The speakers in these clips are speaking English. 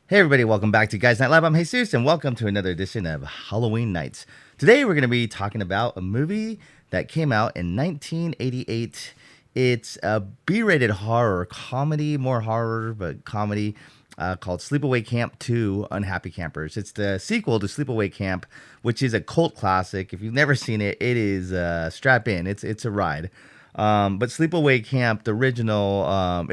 Hey everybody, welcome back to Guys Night Lab. I'm Jesus, and welcome to another edition of Halloween Nights. Today we're going to be talking about a movie that came out in 1988. It's a B-rated horror comedy, more horror but comedy, called Sleepaway Camp 2: Unhappy Campers. It's the sequel to Sleepaway Camp, which is a cult classic. If you've never seen it, it is strap in. It's a ride. But Sleepaway Camp, the original,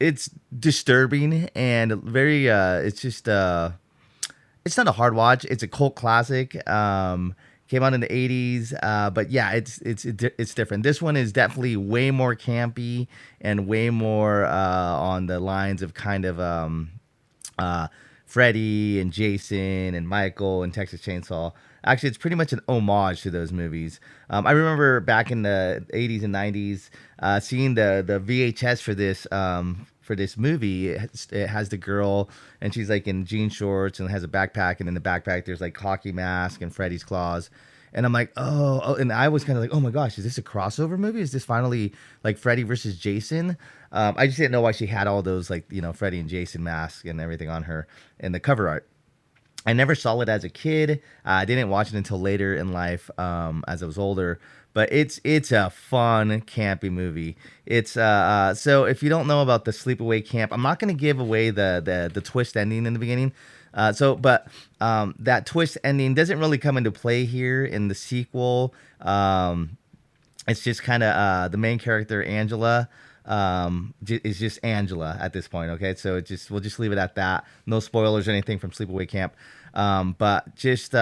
it's disturbing and very it's not a hard watch. It's a cult classic. Came out in the 80s, but yeah, it's different. This one is definitely way more campy and way more on the lines of kind of uh, Freddy and Jason and Michael and Texas Chainsaw. Actually, it's pretty much an homage to those movies. I remember back in the 80s and 90s seeing the VHS for this movie. It has the girl, and she's like in jean shorts and has a backpack, and in the backpack there's like hockey mask and Freddy's claws. And I'm like, oh, and I was kind of like, oh my gosh, is this a crossover movie? Is this finally like Freddy versus Jason? I just didn't know why she had all those like Freddy and Jason masks and everything on her in the cover art. I never saw it as a kid. I didn't watch it until later in life, as I was older. But it's a fun, campy movie. It's so if you don't know about the Sleepaway Camp, I'm not going to give away the twist ending in the beginning. But that twist ending doesn't really come into play here in the sequel. It's just kind of the main character Angela is just Angela at this point. Okay, so we'll just leave it at that. No spoilers or anything from Sleepaway Camp, but just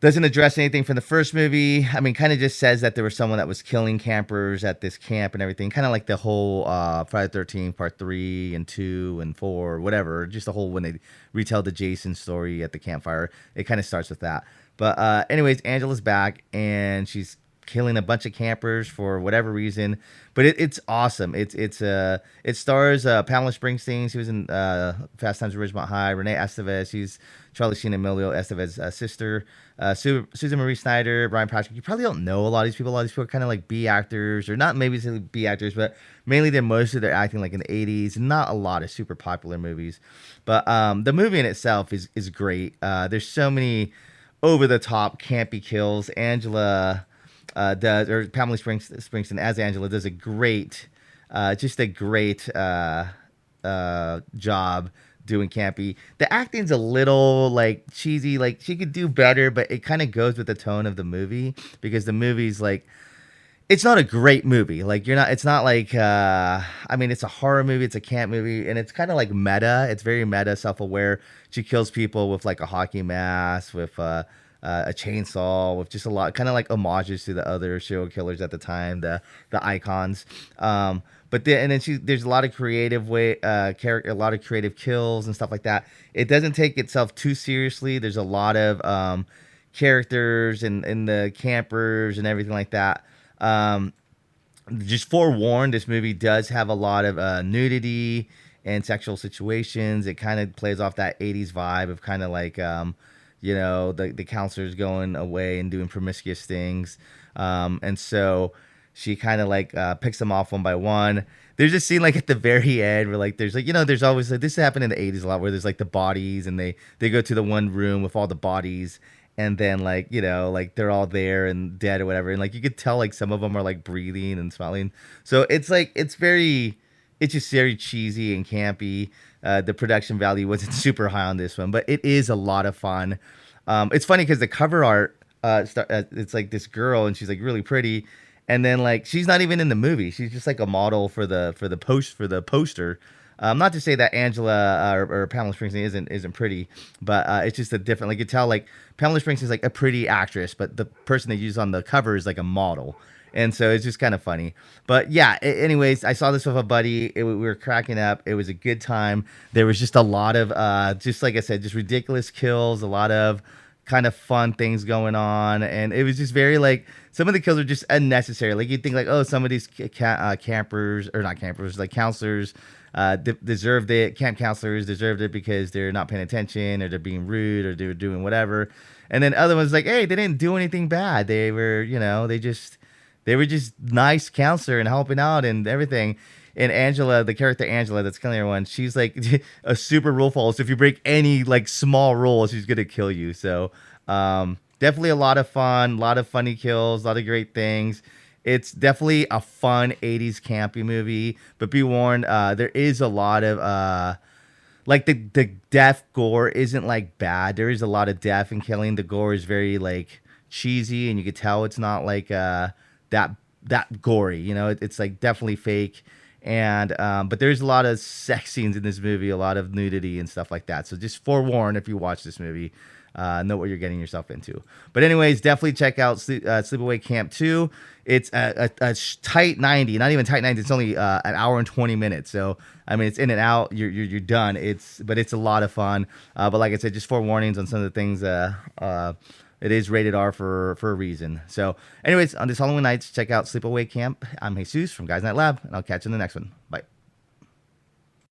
doesn't address anything from the first movie. I mean, kind of just says that there was someone that was killing campers at this camp and everything. Kind of like the whole Friday the 13th Part 3 and 2 and 4, whatever. Just the whole when they retell the Jason story at the campfire. It kind of starts with that. But anyways, Angela's back and she's killing a bunch of campers for whatever reason. But it's awesome. It stars Pamela Springsteen. She was in Fast Times at Ridgemont High. Renee Estevez. She's Charlie Sheen and Emilio Estevez's sister. Susan Marie Snyder, Brian Patrick. You probably don't know a lot of these people. A lot of these people are kind of like B actors, or not maybe B actors, but mainly they're most of their acting like in the 80s. Not a lot of super popular movies. But the movie in itself is great. There's so many over the top campy kills. Angela Pamela Springsteen as Angela does just a great job doing campy. The acting's a little like cheesy, like she could do better, but it kind of goes with the tone of the movie because the movie's like it's not a great movie. Like it's not like I mean it's a horror movie, it's a camp movie, and it's kind of like meta. It's very meta, self-aware. She kills people with like a hockey mask, with a chainsaw, with just a lot kind of like homages to the other serial killers at the time, the icons. And then there's a lot of creative a lot of creative kills and stuff like that. It doesn't take itself too seriously. There's a lot of characters and the campers and everything like that. Just forewarned, this movie does have a lot of nudity and sexual situations. It kind of plays off that 80s vibe of kind of like the counselors going away and doing promiscuous things. And so she kind of like picks them off one by one. There's a scene like at the very end where like there's like there's always like this happened in the 80s a lot where there's like the bodies and they go to the one room with all the bodies, and then like like they're all there and dead or whatever, and like you could tell like some of them are like breathing and smiling. So it's like it's just very cheesy and campy. The production value wasn't super high on this one, but it is a lot of fun. It's funny because the cover art it's like this girl and she's like really pretty, and then like she's not even in the movie. She's just like a model for the poster. Not to say that Angela or Pamela Springsteen isn't pretty, but it's just a different. Like you tell, like Pamela Springsteen is like a pretty actress, but the person they use on the cover is like a model, and so it's just kind of funny. But yeah, anyways, I saw this with a buddy. We were cracking up. It was a good time. There was just a lot of just like I said, just ridiculous kills. A lot of kind of fun things going on, and it was just very like some of the kills are just unnecessary. Like you'd think like, oh, some of these campers or not campers, like counselors deserved it. Camp counselors deserved it because they're not paying attention or they're being rude or they're doing whatever. And then other ones like, hey, they didn't do anything bad. They were, they were just nice counselor and helping out and everything. and Angela, the character Angela that's killing everyone, she's like a super rule follower. So if you break any like small rule, she's gonna kill you. So definitely a lot of fun, a lot of funny kills, a lot of great things. It's definitely a fun 80s campy movie, but be warned, there is a lot of like the death gore isn't like bad. There is a lot of death and killing. The gore is very like cheesy, and you could tell it's not like that gory. You know, it's like definitely fake. And but there's a lot of sex scenes in this movie, a lot of nudity and stuff like that. So just forewarn if you watch this movie. Know what you're getting yourself into. But anyways, definitely check out Sleepaway Camp 2. It's a tight 90, not even tight 90. It's only an hour and 20 minutes. So I mean, it's in and out. You're done. But it's a lot of fun. But like I said, just forewarnings on some of the things. It is rated R for a reason. So anyways, on this Halloween night, check out Sleepaway Camp. I'm Jesus from Guys Night Lab, and I'll catch you in the next one. Bye.